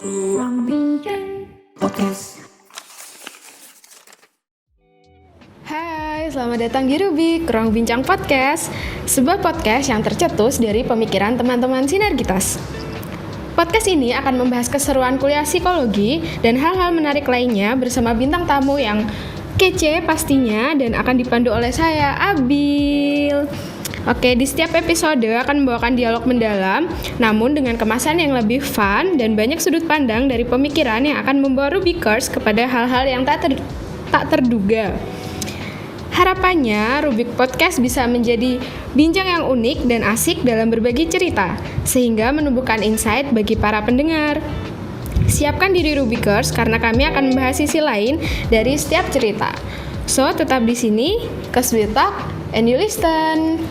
Ruang Bincang Podcast. Hai, selamat datang di Rubik, Ruang Bincang Podcast, sebuah podcast yang tercetus dari pemikiran teman-teman Sinergitas. Podcast ini akan membahas keseruan kuliah psikologi dan hal-hal menarik lainnya bersama bintang tamu yang kece pastinya dan akan dipandu oleh saya, Abil. Oke, di setiap episode akan membawakan dialog mendalam, namun dengan kemasan yang lebih fun dan banyak sudut pandang dari pemikiran yang akan membawa Rubikers kepada hal-hal yang tak terduga. Harapannya, Rubik Podcast bisa menjadi bincang yang unik dan asik dalam berbagi cerita, sehingga menumbuhkan insight bagi para pendengar. Siapkan diri Rubikers karena kami akan membahas sisi lain dari setiap cerita. So, tetap di sini, cause we talk and you listen.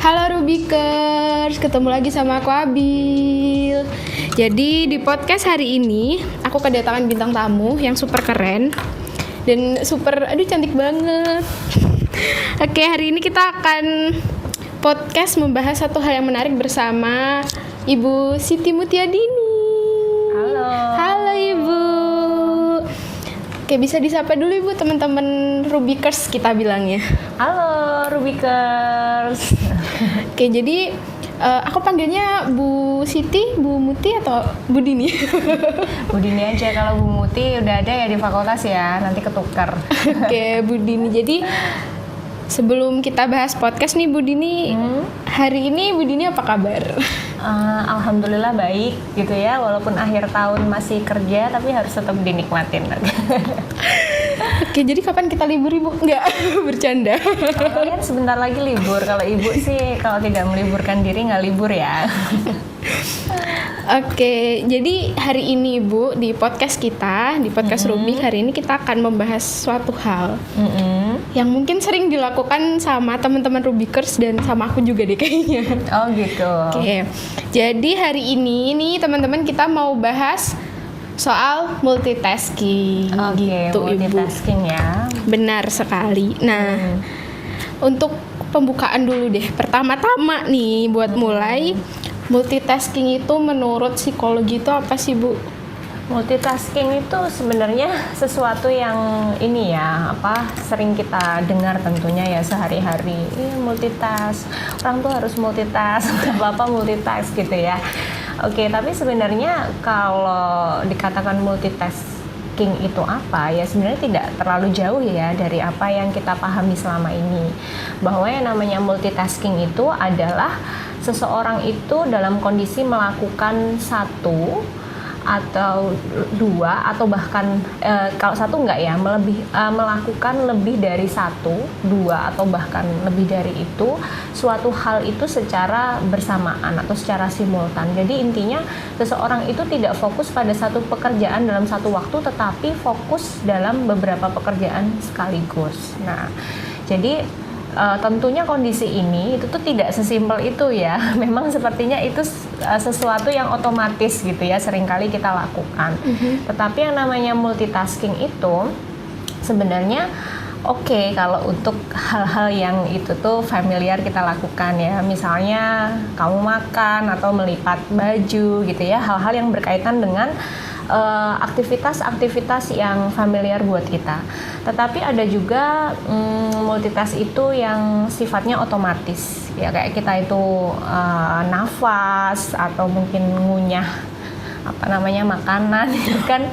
Halo Rubikers, ketemu lagi sama aku Abil. Jadi di podcast hari ini, aku kedatangan bintang tamu yang super keren dan super, cantik banget. Oke, hari ini kita akan podcast membahas satu hal yang menarik bersama Ibu Siti Mutiadini. Halo. Halo Ibu. Oke, bisa disapa dulu Ibu, teman-teman Rubikers kita bilangnya. Halo Rubikers. Oke, jadi aku panggilnya Bu Siti, Bu Muti atau Bu Dini? Bu Dini aja, kalau Bu Muti udah ada ya di fakultas ya, nanti ketukar. Oke, Bu Dini. Jadi sebelum kita bahas podcast nih Bu Dini, hari ini Bu Dini apa kabar? Alhamdulillah baik gitu ya, walaupun akhir tahun masih kerja tapi harus tetap dinikmatin. Oke, jadi kapan kita libur Ibu? Enggak, bercanda. Kalian sebentar lagi libur, kalau ibu sih kalau tidak meliburkan diri nggak libur ya. Oke, jadi hari ini Ibu di podcast kita, di podcast Rubik hari ini kita akan membahas suatu hal yang mungkin sering dilakukan sama teman-teman Rubikers dan sama aku juga deh kayaknya. Oh gitu. Oke, jadi hari ini nih teman-teman kita mau bahas soal multitasking. Oke, gitu multitasking Ibu. ya. Benar sekali. Nah, untuk pembukaan dulu deh. Pertama-tama nih buat mulai, multitasking itu menurut psikologi itu apa sih Bu? Multitasking itu sebenarnya sesuatu yang ini ya, sering kita dengar tentunya ya sehari-hari. Multitask, orang tuh harus multitask, apa multitask gitu ya. Oke, tapi sebenarnya kalau dikatakan multitasking itu apa ya, sebenarnya tidak terlalu jauh ya dari apa yang kita pahami selama ini. Bahwa yang namanya multitasking itu adalah seseorang itu dalam kondisi melakukan satu atau dua atau bahkan kalau satu enggak ya, melakukan lebih dari satu, dua atau bahkan lebih dari itu suatu hal itu secara bersamaan atau secara simultan. Jadi intinya seseorang itu tidak fokus pada satu pekerjaan dalam satu waktu, tetapi fokus dalam beberapa pekerjaan sekaligus. Nah, jadi tentunya kondisi ini itu tuh tidak sesimpel itu ya. Memang sepertinya itu sesuatu yang otomatis gitu ya, seringkali kita lakukan. Tetapi yang namanya multitasking itu sebenarnya oke kalau untuk hal-hal yang itu tuh familiar kita lakukan ya. Misalnya kamu makan atau melipat baju gitu ya, hal-hal yang berkaitan dengan aktivitas-aktivitas yang familiar buat kita. Tetapi ada juga multitask itu yang sifatnya otomatis ya, kayak kita itu nafas atau mungkin ngunyah makanan itu kan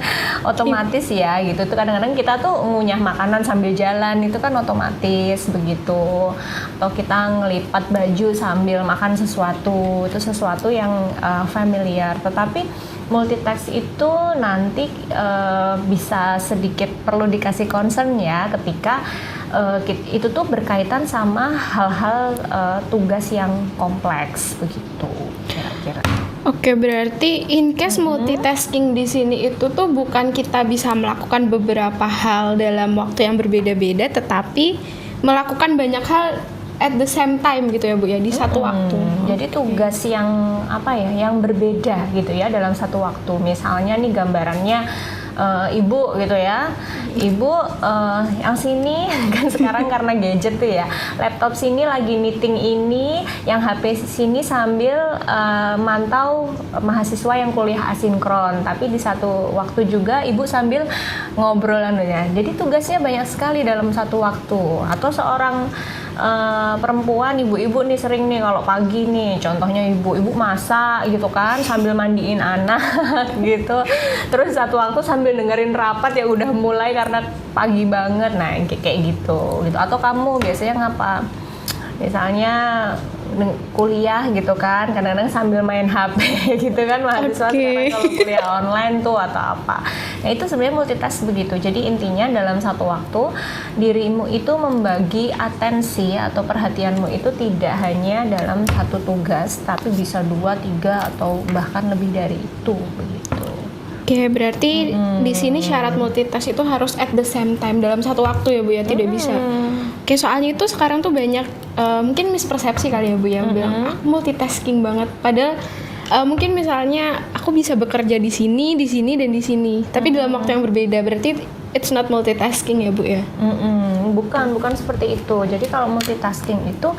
otomatis ya gitu. Itu kadang-kadang kita tuh ngunyah makanan sambil jalan, itu kan otomatis begitu. Atau kita ngelipat baju sambil makan sesuatu, itu sesuatu yang familiar. Tetapi multitask itu nanti bisa sedikit perlu dikasih concern ya ketika itu tuh berkaitan sama hal-hal tugas yang kompleks begitu kira-kira. Oke, berarti in case multitasking di sini itu tuh bukan kita bisa melakukan beberapa hal dalam waktu yang berbeda-beda, tetapi melakukan banyak hal at the same time gitu ya Bu ya, di satu waktu. Jadi tugas yang yang berbeda gitu ya dalam satu waktu. Misalnya nih gambarannya ibu gitu ya, ibu yang sini kan sekarang karena gadget tuh ya, laptop sini lagi meeting ini, yang HP sini sambil mantau mahasiswa yang kuliah asinkron, tapi di satu waktu juga ibu sambil ngobrol anunya. Jadi tugasnya banyak sekali dalam satu waktu. Atau seorang perempuan, ibu-ibu nih sering nih kalau pagi nih, contohnya ibu-ibu masak gitu kan sambil mandiin anak gitu, terus satu waktu sambil dengerin rapat ya udah mulai karena pagi banget. Nah kayak gitu. Atau kamu biasanya ngapa? Misalnya kuliah gitu kan, kadang-kadang sambil main HP gitu kan, mahasiswa sekarang kalau kuliah online tuh atau apa. Nah itu sebenarnya multitask begitu. Jadi intinya dalam satu waktu dirimu itu membagi atensi atau perhatianmu itu tidak hanya dalam satu tugas, tapi bisa 2, 3 atau bahkan lebih dari itu begitu. Oke, berarti di sini syarat multitask itu harus at the same time dalam satu waktu ya Bu ya, tidak bisa. Oke, soalnya itu sekarang tuh banyak mungkin mispersepsi kali ya Bu yang bilang aku multitasking banget. Padahal mungkin misalnya aku bisa bekerja di sini, dan di sini, tapi dalam waktu yang berbeda. Berarti it's not multitasking ya Bu ya? Bukan seperti itu. Jadi kalau multitasking itu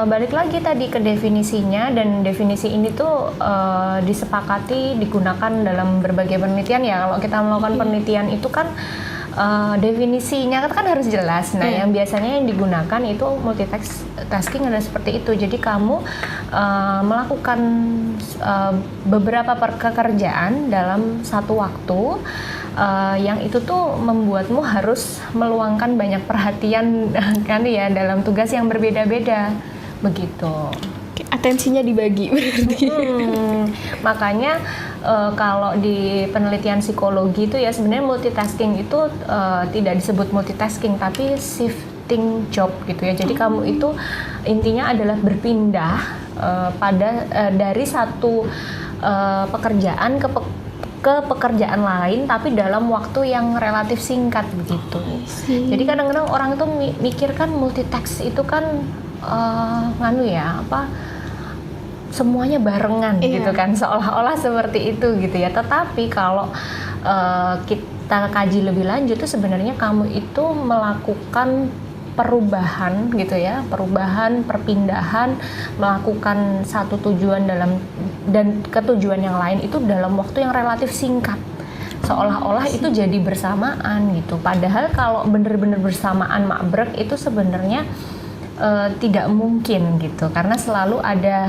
balik lagi tadi ke definisinya, dan definisi ini tuh disepakati digunakan dalam berbagai penelitian ya. Kalau kita melakukan penelitian itu kan definisinya kan harus jelas. Nah, yang biasanya yang digunakan itu multitasking adalah seperti itu. Jadi kamu melakukan beberapa pekerjaan dalam satu waktu, yang itu tuh membuatmu harus meluangkan banyak perhatian kan ya dalam tugas yang berbeda-beda begitu. Atensinya dibagi berarti. Makanya kalau di penelitian psikologi itu ya sebenarnya multitasking itu tidak disebut multitasking tapi shifting job gitu ya. Jadi kamu itu intinya adalah berpindah dari satu pekerjaan ke pekerjaan lain tapi dalam waktu yang relatif singkat begitu. Jadi kadang-kadang orang itu mikir kan multitask itu kan semuanya barengan gitu kan, seolah-olah seperti itu gitu ya. Tetapi kalau kita kaji lebih lanjut tuh sebenarnya kamu itu melakukan perubahan gitu ya, perpindahan, melakukan satu tujuan dan ke tujuan yang lain itu dalam waktu yang relatif singkat. Seolah-olah itu jadi bersamaan gitu. Padahal kalau benar-benar bersamaan mabrek itu sebenarnya tidak mungkin gitu, karena selalu ada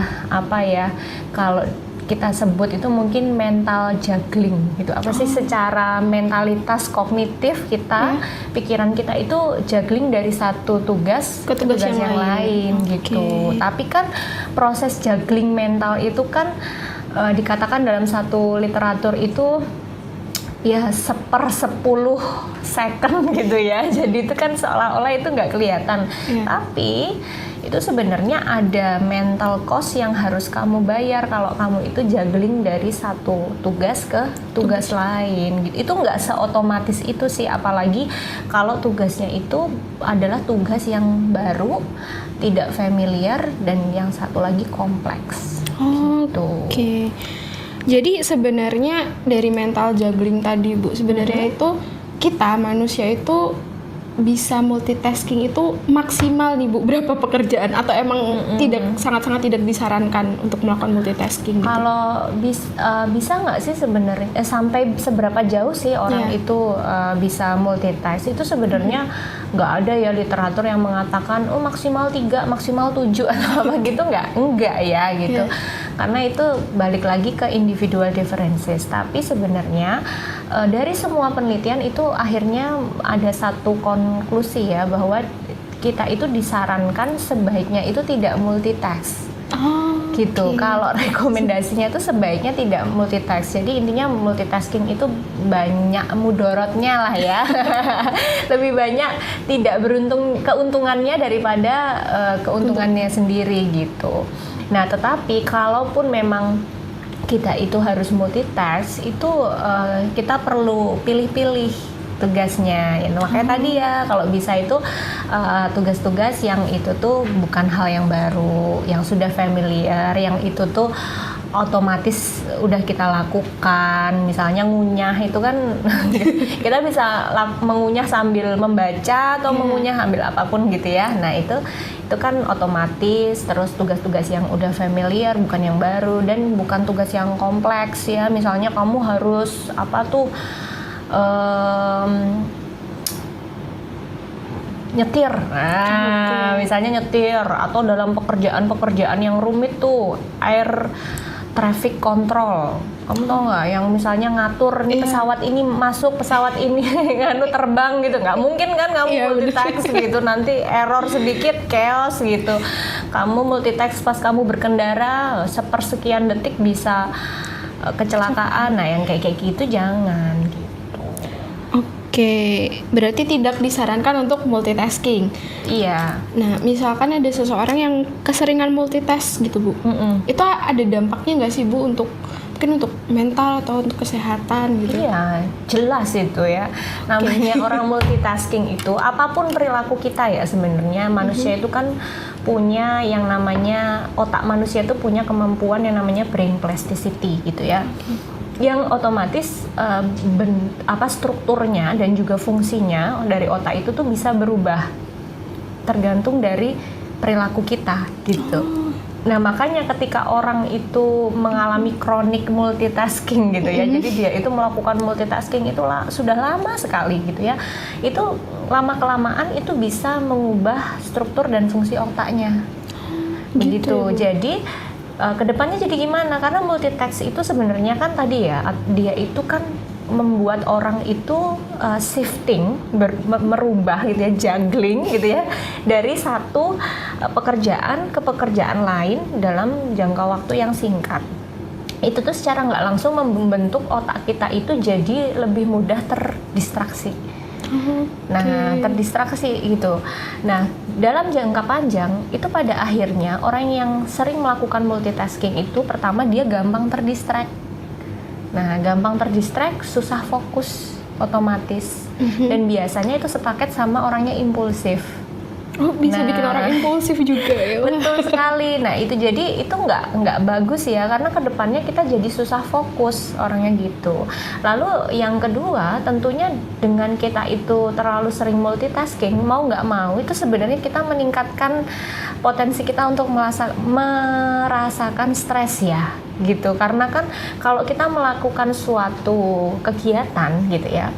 kalau kita sebut itu mungkin mental juggling gitu. Apa sih secara mentalitas kognitif kita, pikiran kita itu juggling dari satu tugas ke tugas yang lain gitu. Tapi kan proses juggling mental itu kan dikatakan dalam satu literatur itu ya 1/10 second gitu ya. Jadi itu kan seolah-olah itu nggak kelihatan. Tapi itu sebenarnya ada mental cost yang harus kamu bayar kalau kamu itu juggling dari satu tugas ke tugas lain gitu. Itu nggak seotomatis itu sih, apalagi kalau tugasnya itu adalah tugas yang baru, tidak familiar, dan yang satu lagi kompleks. Oke. Jadi sebenarnya dari mental juggling tadi Bu, sebenarnya itu kita manusia itu bisa multitasking itu maksimal nih Bu, berapa pekerjaan, atau emang sangat-sangat tidak disarankan untuk melakukan multitasking gitu? Kalau bisa nggak sih sebenarnya sampai seberapa jauh sih orang itu bisa multitask? Itu sebenarnya nggak ada ya literatur yang mengatakan maksimal 3, maksimal 7 atau apa gitu, enggak ya gitu. Karena itu balik lagi ke individual differences. Tapi sebenarnya dari semua penelitian itu akhirnya ada satu konklusi ya, bahwa kita itu disarankan sebaiknya itu tidak multitask. Gitu. Kalau rekomendasinya itu sebaiknya tidak multitask. Jadi intinya multitasking itu banyak mudorotnya lah ya. Lebih banyak tidak keuntungannya daripada keuntungannya sendiri gitu. Nah, tetapi kalaupun memang kita itu harus multitask, itu kita perlu pilih-pilih tugasnya. Ya, makanya tadi ya, kalau bisa itu tugas-tugas yang itu tuh bukan hal yang baru, yang sudah familiar, yang itu tuh otomatis udah kita lakukan. Misalnya ngunyah itu kan kita bisa mengunyah sambil membaca atau mengunyah sambil apapun gitu ya. Nah itu kan otomatis. Terus tugas-tugas yang udah familiar, bukan yang baru, dan bukan tugas yang kompleks ya. Misalnya kamu harus nyetir, misalnya nyetir, atau dalam pekerjaan yang rumit tuh, air traffic control, kamu tau nggak, yang misalnya ngatur nih pesawat ini masuk, pesawat ini terbang gitu, nggak mungkin kan kamu multitask gitu, nanti error sedikit chaos gitu. Kamu multitask pas kamu berkendara, sepersekian detik bisa kecelakaan. Nah yang kayak gitu jangan gitu. Oke, berarti tidak disarankan untuk multitasking. Iya. Nah, misalkan ada seseorang yang keseringan multitask gitu, Bu. Itu ada dampaknya nggak sih, Bu, mungkin untuk mental atau untuk kesehatan gitu? Iya, jelas itu ya. Namanya orang multitasking itu, apapun perilaku kita ya sebenarnya, manusia itu kan punya yang namanya, otak manusia itu punya kemampuan yang namanya brain plasticity gitu ya. Yang otomatis strukturnya dan juga fungsinya dari otak itu tuh bisa berubah tergantung dari perilaku kita gitu. Nah makanya ketika orang itu mengalami chronic multitasking gitu ya, jadi dia itu melakukan multitasking itu sudah lama sekali gitu ya, itu lama-kelamaan itu bisa mengubah struktur dan fungsi otaknya begitu. Jadi kedepannya jadi gimana? Karena multitask itu sebenarnya kan tadi ya, dia itu kan membuat orang itu shifting, merubah gitu ya, juggling gitu ya, dari satu pekerjaan ke pekerjaan lain dalam jangka waktu yang singkat. Itu tuh secara nggak langsung membentuk otak kita itu jadi lebih mudah terdistraksi. Nah, terdistraksi gitu. Nah, dalam jangka panjang itu pada akhirnya orang yang sering melakukan multitasking itu pertama dia gampang terdistract. Nah, gampang terdistract, susah fokus otomatis. Dan biasanya itu sepaket sama orangnya impulsif. Oh, bisa bikin orang impulsif juga ya. Betul sekali. Nah, itu jadi itu nggak bagus ya, karena kedepannya kita jadi susah fokus orangnya gitu. Lalu yang kedua, tentunya dengan kita itu terlalu sering multitasking, mau nggak mau itu sebenarnya kita meningkatkan potensi kita untuk merasakan stres ya gitu. Karena kan kalau kita melakukan suatu kegiatan gitu ya,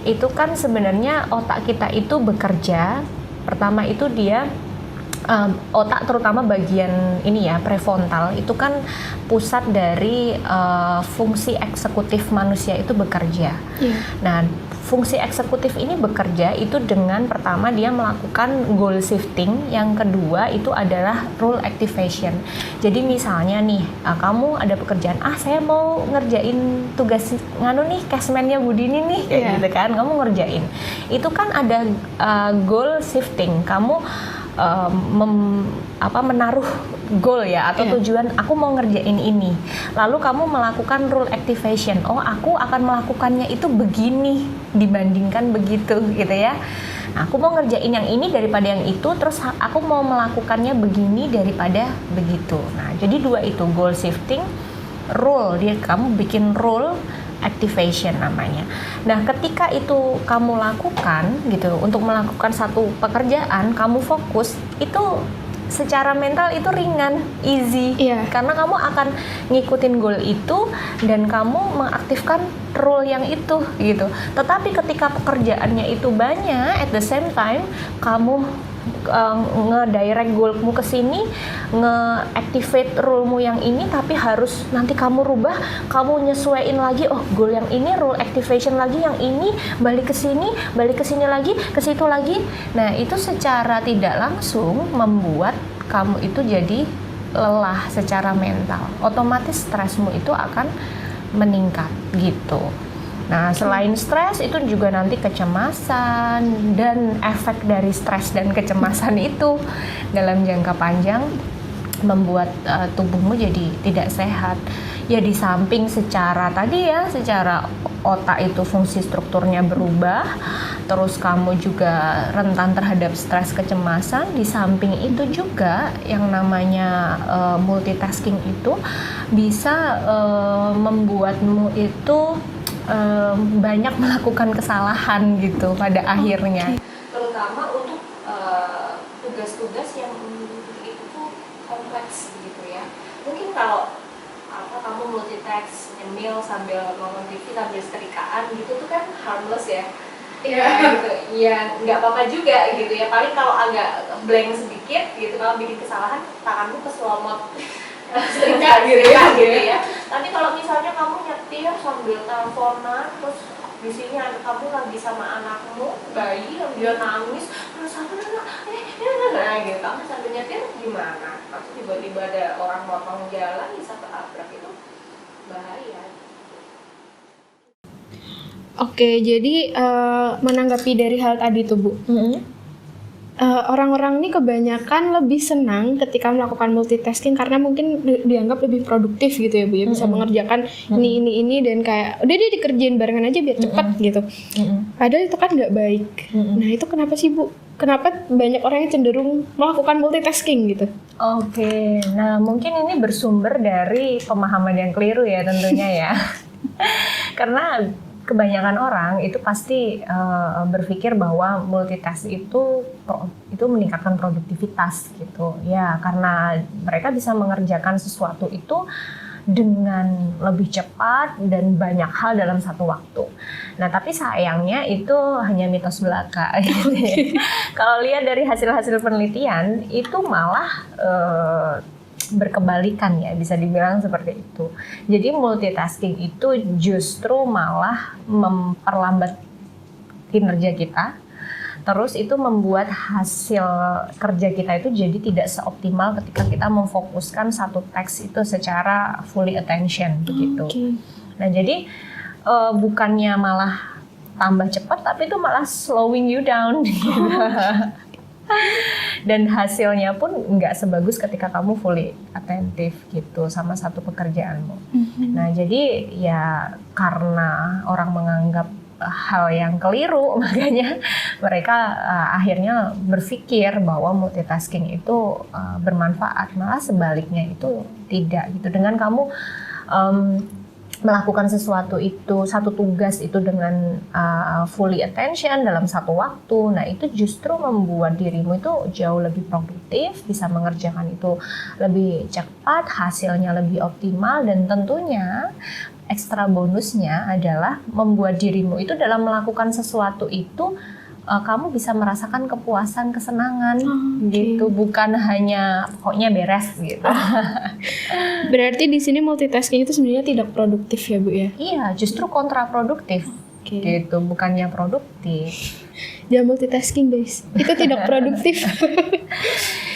itu kan sebenarnya otak kita itu bekerja. Pertama itu dia otak, terutama bagian ini ya, prefrontal, itu kan pusat dari fungsi eksekutif manusia itu bekerja. Nah, fungsi eksekutif ini bekerja itu dengan pertama dia melakukan goal shifting, yang kedua itu adalah rule activation. Jadi misalnya nih, kamu ada pekerjaan, saya mau ngerjain tugas nih cashman-nya Budini nih, kayak gitu kan, kamu ngerjain. Itu kan ada goal shifting, kamu menaruh goal ya, atau tujuan, aku mau ngerjain ini, lalu kamu melakukan rule activation, aku akan melakukannya itu begini dibandingkan begitu gitu ya. Aku mau ngerjain yang ini daripada yang itu, terus aku mau melakukannya begini daripada begitu. Nah, jadi dua itu, goal shifting, rule, dia kamu bikin rule activation namanya. Nah, ketika itu kamu lakukan gitu, untuk melakukan satu pekerjaan, kamu fokus, itu secara mental itu ringan, easy, karena kamu akan ngikutin goal itu dan kamu mengaktifkan rule yang itu gitu. Tetapi ketika pekerjaannya itu banyak, at the same time kamu nge-direct goalmu ke sini, nge-activate rule-mu yang ini, tapi harus nanti kamu rubah, kamu nyesuaiin lagi, goal yang ini, rule activation lagi yang ini, balik ke sini lagi, ke situ lagi. Nah, itu secara tidak langsung membuat kamu itu jadi lelah secara mental. Otomatis stresmu itu akan meningkat gitu. Nah, selain stres itu juga nanti kecemasan, dan efek dari stres dan kecemasan itu dalam jangka panjang membuat tubuhmu jadi tidak sehat. Ya, di samping secara tadi ya, secara otak itu fungsi strukturnya berubah, terus kamu juga rentan terhadap stres kecemasan. Di samping itu juga yang namanya multitasking itu bisa membuatmu itu banyak melakukan kesalahan gitu pada akhirnya. Terutama untuk tugas-tugas yang itu tuh kompleks gitu ya. Mungkin kalau kamu multitask nyemil sambil nonton TV sambil setrikaan gitu tuh kan harmless ya. Iya gitu. Ya nggak apa-apa juga gitu ya. Paling kalau agak blank sedikit gitu, kalau bikin kesalahan tanganmu keselomot setrika gitu ya. Tapi kalau misalnya kamu nyetir sambil teleponan terus di sini kamu lagi sama anakmu bayi yang dia nangis terus apa gitu, kamu sambil nyetir gimana? Terus tiba-tiba ada orang motong jalan bisa ketabrak, itu bahaya. Oke, jadi menanggapi dari hal tadi tuh Bu, orang-orang ini kebanyakan lebih senang ketika melakukan multitasking karena mungkin dianggap lebih produktif gitu ya Bu ya, bisa mengerjakan ini dan kayak udah dia dikerjain barengan aja biar cepat gitu. Padahal itu kan nggak baik. Nah itu kenapa sih Bu? Kenapa banyak orang yang cenderung melakukan multitasking gitu? Oke, nah mungkin ini bersumber dari pemahaman yang keliru ya tentunya ya. Karena kebanyakan orang itu pasti berpikir bahwa multitask itu meningkatkan produktivitas gitu ya, karena mereka bisa mengerjakan sesuatu itu dengan lebih cepat dan banyak hal dalam satu waktu. Nah tapi sayangnya itu hanya mitos belaka gitu ya. Kalau lihat dari hasil-hasil penelitian itu malah berkebalikan ya, bisa dibilang seperti itu. Jadi multitasking itu justru malah memperlambat kinerja kita. Terus itu membuat hasil kerja kita itu jadi tidak seoptimal ketika kita memfokuskan satu teks itu secara fully attention begitu. Nah jadi bukannya malah tambah cepat, tapi itu malah slowing you down. Dan hasilnya pun nggak sebagus ketika kamu fully attentif gitu sama satu pekerjaanmu. Nah jadi ya karena orang menganggap hal yang keliru, makanya mereka akhirnya berpikir bahwa multitasking itu bermanfaat. Malah sebaliknya itu tidak gitu. Dengan kamu melakukan sesuatu itu, satu tugas itu dengan fully attention dalam satu waktu, nah itu justru membuat dirimu itu jauh lebih produktif, bisa mengerjakan itu lebih cepat, hasilnya lebih optimal, dan tentunya ekstra bonusnya adalah membuat dirimu itu dalam melakukan sesuatu itu kamu bisa merasakan kepuasan, kesenangan gitu, bukan hanya pokoknya beres gitu. Berarti di sini multitasking itu sebenarnya tidak produktif ya Bu ya? Iya, justru kontraproduktif gitu, bukannya produktif. Jangan multitasking guys, itu tidak produktif.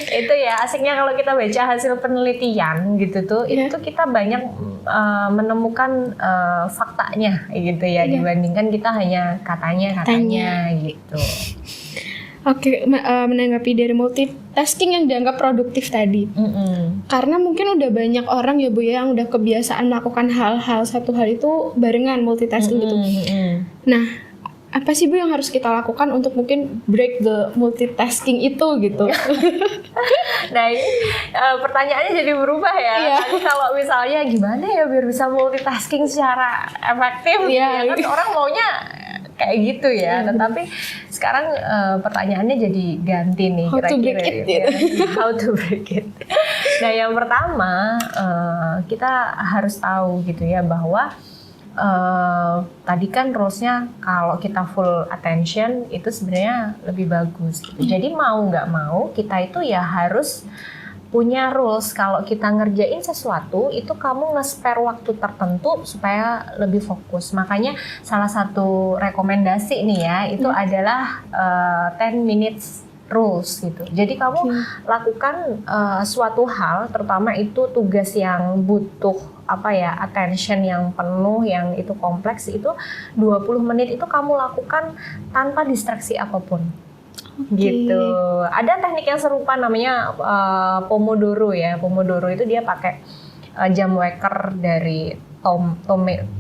Itu ya asiknya kalau kita baca hasil penelitian gitu tuh, itu kita banyak menemukan faktanya gitu ya, dibandingkan kita hanya katanya gitu. Oke, menanggapi dari multitasking yang dianggap produktif tadi, karena mungkin udah banyak orang ya Bu ya yang udah kebiasaan melakukan satu hal itu barengan multitasking gitu. Nah, apa sih Bu yang harus kita lakukan untuk mungkin break the multitasking itu gitu? Nah ini pertanyaannya jadi berubah ya. Tadi kalau misalnya gimana ya biar bisa multitasking secara efektif, ya kan orang maunya kayak gitu ya. Tetapi sekarang pertanyaannya jadi ganti nih, kira-kira how to break it. Nah yang pertama kita harus tahu gitu ya bahwa tadi kan rulesnya kalau kita full attention itu sebenarnya lebih bagus gitu. Jadi mau nggak mau kita itu ya harus punya rules. Kalau kita ngerjain sesuatu itu kamu nge-spare waktu tertentu supaya lebih fokus. Makanya salah satu rekomendasi nih ya itu adalah 10 minutes rules gitu. Jadi kamu lakukan suatu hal, terutama itu tugas yang butuh attention yang penuh, yang itu kompleks, itu 20 menit itu kamu lakukan tanpa distraksi apapun. Gitu. Ada teknik yang serupa namanya Pomodoro ya. Pomodoro itu dia pakai jam waker dari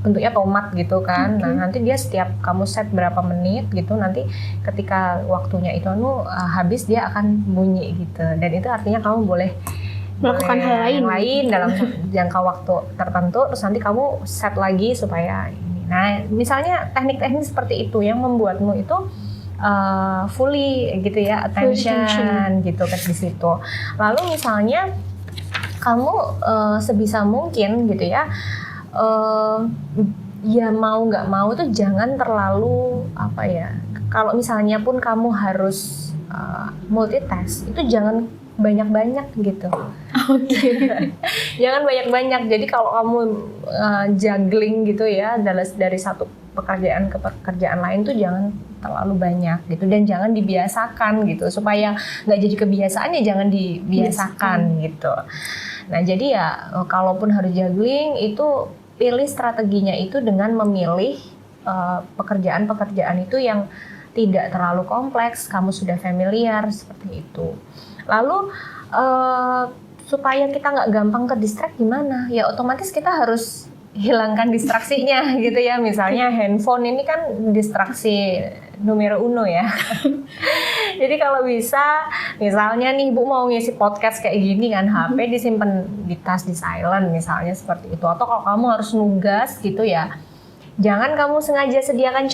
bentuknya tomat gitu kan. Nah nanti dia setiap kamu set berapa menit gitu, nanti ketika waktunya itu habis dia akan bunyi gitu. Dan itu artinya kamu boleh Melakukan hal lain dalam jangka waktu tertentu. Terus nanti kamu set lagi supaya ini. Nah misalnya teknik-teknik seperti itu yang membuatmu itu fully gitu ya, attention gitu kan di situ. Lalu misalnya kamu sebisa mungkin gitu ya, ya mau nggak mau tuh jangan terlalu apa ya. Kalau misalnya pun kamu harus multitask, itu jangan banyak-banyak gitu. Oke. Jangan banyak-banyak. Jadi kalau kamu juggling gitu ya, dari satu pekerjaan ke pekerjaan lain tuh jangan terlalu banyak gitu, dan jangan dibiasakan gitu, supaya nggak jadi kebiasaan ya jangan dibiasakan gitu. Nah jadi ya kalaupun harus juggling itu pilih strateginya itu dengan memilih pekerjaan-pekerjaan itu yang tidak terlalu kompleks, kamu sudah familiar seperti itu. Lalu supaya kita nggak gampang ke distract gimana? Ya otomatis kita harus hilangkan distraksinya gitu ya. Misalnya handphone ini kan distraksi numero uno ya. Jadi kalau bisa, misalnya nih Ibu mau ngisi podcast kayak gini kan, HP disimpan di tas di silent misalnya seperti itu. Atau kalau kamu harus nugas gitu ya, jangan kamu sengaja sediakan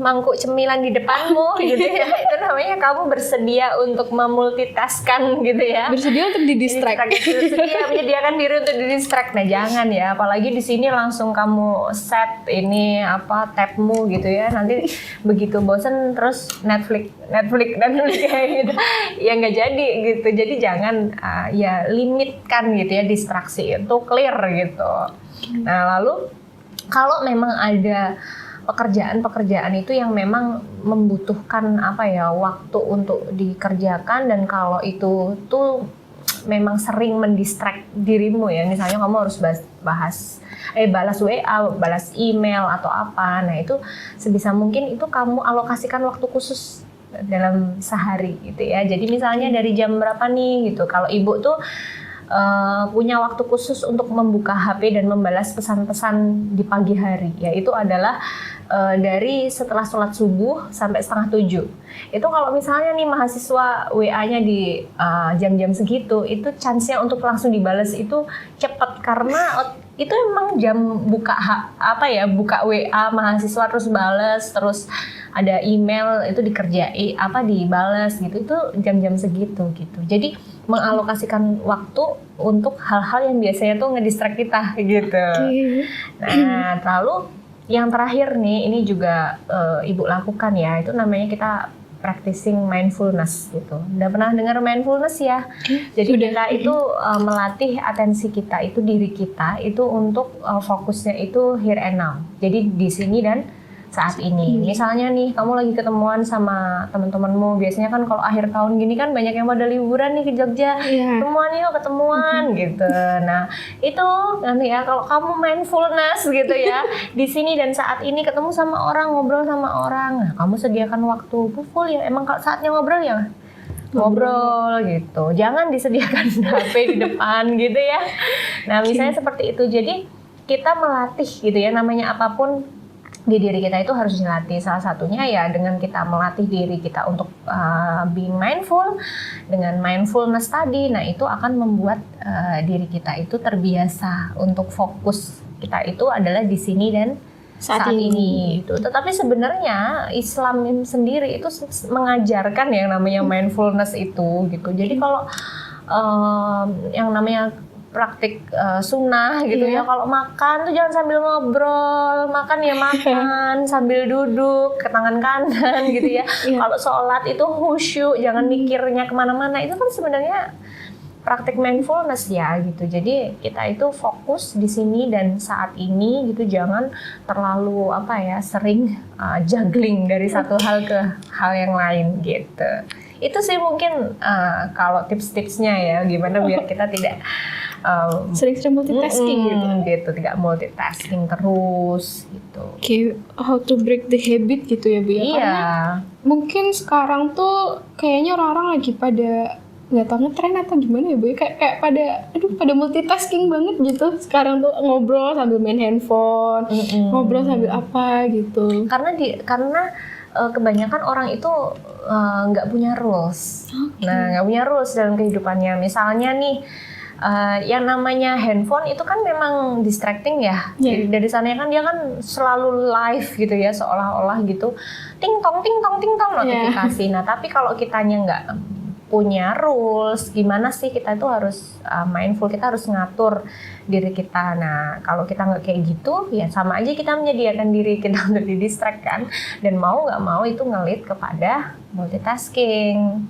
mangkuk cemilan di depanmu gitu ya. Itu namanya kamu bersedia untuk memultitaskan gitu ya. Bersedia untuk didistract. Bersedia menyediakan diri untuk didistract. Nah jangan ya, apalagi di sini langsung kamu set ini tabmu gitu ya. Nanti begitu bosen terus Netflix kayak gitu. Ya nggak jadi gitu. Jadi jangan ya limitkan gitu ya distraksi itu, clear gitu. Nah lalu kalau memang ada pekerjaan itu yang memang membutuhkan waktu untuk dikerjakan, dan kalau itu tuh memang sering mendistract dirimu ya, misalnya kamu harus balas WA, balas email atau apa, nah itu sebisa mungkin itu kamu alokasikan waktu khusus dalam sehari gitu ya. Jadi misalnya dari jam berapa nih gitu, kalau ibu tuh punya waktu khusus untuk membuka HP dan membalas pesan-pesan di pagi hari, yaitu adalah dari setelah sholat subuh sampai 6:30. Itu kalau misalnya nih mahasiswa WA-nya di jam-jam segitu, itu chance-nya untuk langsung dibalas itu cepat, karena itu emang jam buka buka WA mahasiswa, terus balas, terus ada email itu dibalas gitu, itu jam-jam segitu gitu. Jadi mengalokasikan waktu untuk hal-hal yang biasanya tuh ngedistract kita gitu. Nah, lalu yang terakhir nih, ini juga Ibu lakukan ya, itu namanya kita practicing mindfulness gitu. Udah pernah dengar mindfulness ya? Jadi kita itu melatih atensi kita, itu diri kita itu untuk fokusnya itu here and now. Jadi di sini dan saat ini. Misalnya nih, kamu lagi ketemuan sama teman-temanmu. Biasanya kan kalau akhir tahun gini kan banyak yang pada liburan nih ke Jogja. Ketemuan gitu. Nah, itu nanti ya kalau kamu mindfulness gitu ya, di sini dan saat ini ketemu sama orang, ngobrol sama orang. Nah, kamu sediakan waktu full ya. Emang kalau saatnya ngobrol ya ngobrol gitu. Jangan disediakan HP di depan gitu ya. Nah, misalnya seperti itu. Jadi kita melatih gitu ya, namanya apapun di diri kita itu harus dilatih. Salah satunya ya dengan kita melatih diri kita untuk being mindful dengan mindfulness tadi. Nah itu akan membuat diri kita itu terbiasa untuk fokus kita itu adalah di sini dan saat ini gitu. Tetapi sebenarnya Islam sendiri itu mengajarkan yang namanya mindfulness itu gitu. Jadi kalau yang namanya praktik sunnah gitu ya, kalau makan tuh jangan sambil ngobrol, makan ya makan sambil duduk ke tangan kanan gitu ya. Kalau sholat itu khusyuk, jangan mikirnya kemana-mana. Itu kan sebenarnya praktik mindfulness ya gitu. Jadi kita itu fokus di sini dan saat ini gitu, jangan terlalu sering juggling dari satu hal ke hal yang lain gitu. Itu sih mungkin kalau tips-tipsnya ya, gimana biar kita tidak sering-sering multitasking gitu, tidak multitasking terus gitu. How to break the habit gitu ya Bu ya. Iya. Karena mungkin sekarang tuh kayaknya orang-orang lagi pada nggak tahu ngetren atau gimana ya Bu, kayak pada multitasking banget gitu sekarang tuh, ngobrol sambil main handphone, ngobrol sambil apa gitu. Karena kebanyakan orang itu nggak punya rules. Nah, nggak punya rules dalam kehidupannya. Misalnya nih, yang namanya handphone itu kan memang distracting ya. Dari sana kan dia kan selalu live gitu ya, seolah-olah gitu, ting tong notifikasi. Nah, tapi kalau kitanya nggak punya rules, gimana sih kita itu harus mindful, kita harus ngatur diri kita. Nah, kalau kita nggak kayak gitu, ya sama aja kita menyediakan diri kita untuk didistract kan. Dan mau nggak mau itu ngelit kepada multitasking.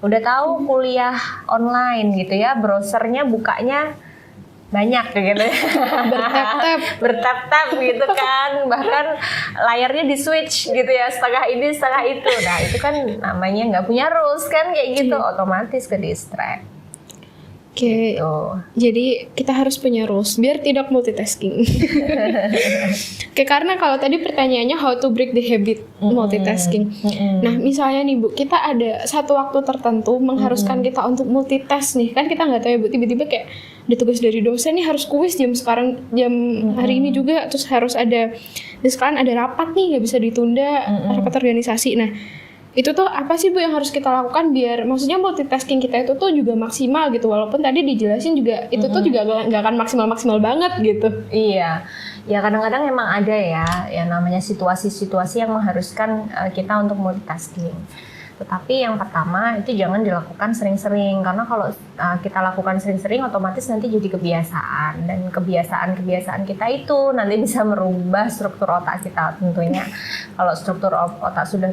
Udah tahu kuliah online gitu ya, browsernya bukanya banyak gitu ya. bertap-tap gitu kan, bahkan layarnya di switch gitu ya, setengah ini setengah itu. Nah, itu kan namanya nggak punya rules kan, kayak gitu otomatis ke distract. Oke, jadi kita harus punya rules biar tidak multitasking. Oke, karena kalau tadi pertanyaannya how to break the habit multitasking. Nah, misalnya nih Bu, kita ada satu waktu tertentu mengharuskan kita untuk multitask nih. Kan kita nggak tahu ya Bu, tiba-tiba kayak ada tugas dari dosen nih, harus kuis jam hari ini juga, terus harus ada, dan sekarang ada rapat nih, nggak bisa ditunda, rapat organisasi. Nah, itu tuh apa sih Bu yang harus kita lakukan biar maksudnya multitasking kita itu tuh juga maksimal gitu, walaupun tadi dijelasin juga itu tuh juga nggak akan maksimal banget gitu. Iya, ya kadang-kadang emang ada ya namanya situasi-situasi yang mengharuskan kita untuk multitasking. Tetapi yang pertama itu jangan dilakukan sering-sering, karena kalau kita lakukan sering-sering otomatis nanti jadi kebiasaan, dan kebiasaan kita itu nanti bisa merubah struktur otak kita tentunya. Kalau struktur otak sudah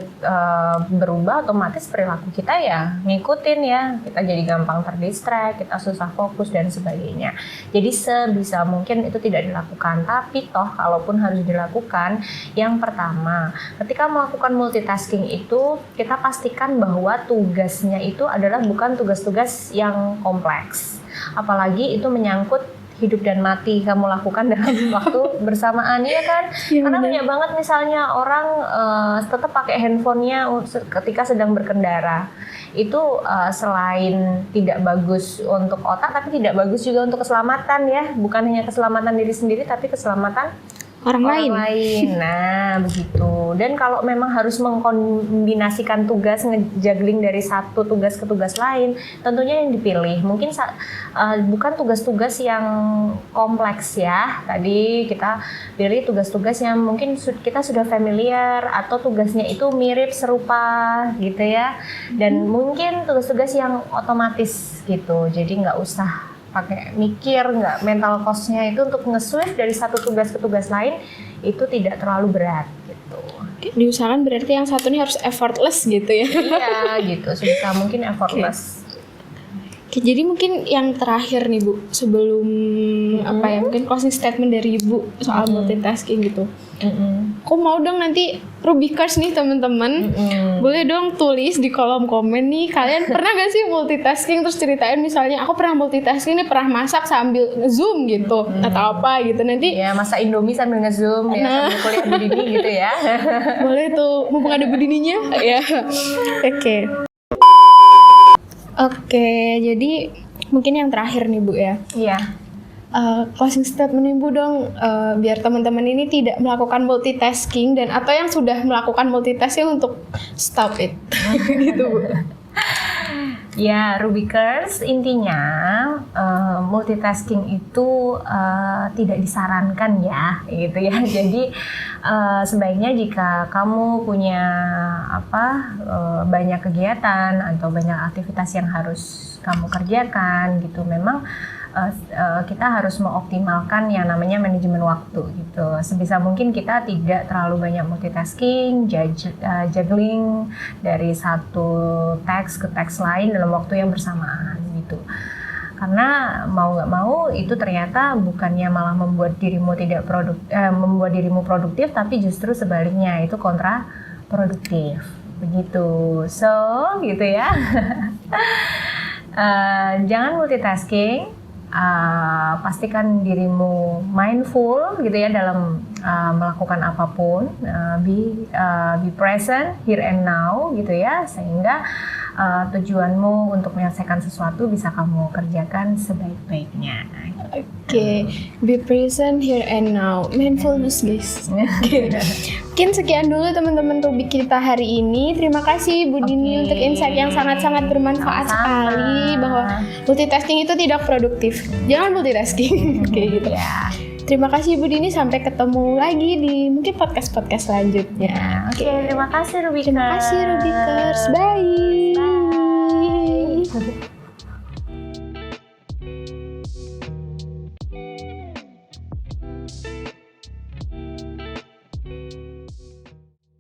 berubah, otomatis perilaku kita ya ngikutin ya, kita jadi gampang terdistract, kita susah fokus dan sebagainya. Jadi sebisa mungkin itu tidak dilakukan. Tapi toh kalaupun harus dilakukan, yang pertama ketika melakukan multitasking itu kita pastikan bahwa tugasnya itu adalah bukan tugas-tugas yang kompleks, apalagi itu menyangkut hidup dan mati kamu lakukan dalam waktu bersamaan, ya kan? Karena banyak banget misalnya orang tetap pakai handphonenya ketika sedang berkendara. Itu selain tidak bagus untuk otak, tapi tidak bagus juga untuk keselamatan ya. Bukan hanya keselamatan diri sendiri, tapi keselamatan orang lain. Nah, begitu. Dan kalau memang harus mengkombinasikan tugas, ngejuggling dari satu tugas ke tugas lain, tentunya yang dipilih mungkin bukan tugas-tugas yang kompleks ya. Tadi kita pilih tugas-tugas yang mungkin kita sudah familiar, atau tugasnya itu mirip serupa gitu ya. Dan mungkin tugas-tugas yang otomatis gitu. Jadi nggak usah pakai mikir, nggak, mental cost-nya itu untuk nge-switch dari satu tugas ke tugas lain itu tidak terlalu berat gitu. Diusahakan berarti yang satu ini harus effortless gitu ya. Iya gitu, sebisa mungkin effortless. Oke, jadi mungkin yang terakhir nih Bu, sebelum mungkin closing statement dari Ibu soal multitasking gitu. Aku mau dong nanti Rubikers nih teman-teman, boleh dong tulis di kolom komen nih, kalian pernah gak sih multitasking, terus ceritain misalnya aku pernah multitasking nih, pernah masak sambil nge-zoom gitu atau apa gitu. Nanti ya masak Indomie sambil nge-zoom ya, sambil kuliah berdiri gitu ya. Boleh tuh, mumpung ada berdirinya ya. Oke, jadi mungkin yang terakhir nih Bu ya. Iya. Closing statement Ibu dong, biar teman-teman ini tidak melakukan multitasking, dan atau yang sudah melakukan multitasking untuk stop it. Gitu Bu. Ya, Rubikers, intinya multitasking itu tidak disarankan ya, gitu ya. Jadi sebaiknya jika kamu punya banyak kegiatan atau banyak aktivitas yang harus kamu kerjakan gitu, memang kita harus mengoptimalkan yang namanya manajemen waktu gitu. Sebisa mungkin kita tidak terlalu banyak multitasking, juggling dari satu teks ke teks lain dalam waktu yang bersamaan gitu. Karena mau nggak mau itu ternyata bukannya malah membuat dirimu membuat dirimu produktif, tapi justru sebaliknya itu kontraproduktif begitu. So gitu ya. Jangan multitasking. Pastikan dirimu mindful gitu ya dalam melakukan apapun, be present here and now gitu ya, sehingga tujuanmu untuk menyelesaikan sesuatu bisa kamu kerjakan sebaik-baiknya. Oke, be present here and now, mindfulness guys. Mungkin sekian dulu teman-teman Rubik kita hari ini. Terima kasih Bu Dini untuk insight yang sangat-sangat bermanfaat sekali bahwa multitasking itu tidak produktif. Jangan multitasking. Oke gitu. Ya. Terima kasih Bu Dini, sampai ketemu lagi di mungkin podcast-podcast selanjutnya. Oke, terima kasih Rubikers. Terima kasih Rubikers. Bye. Bye.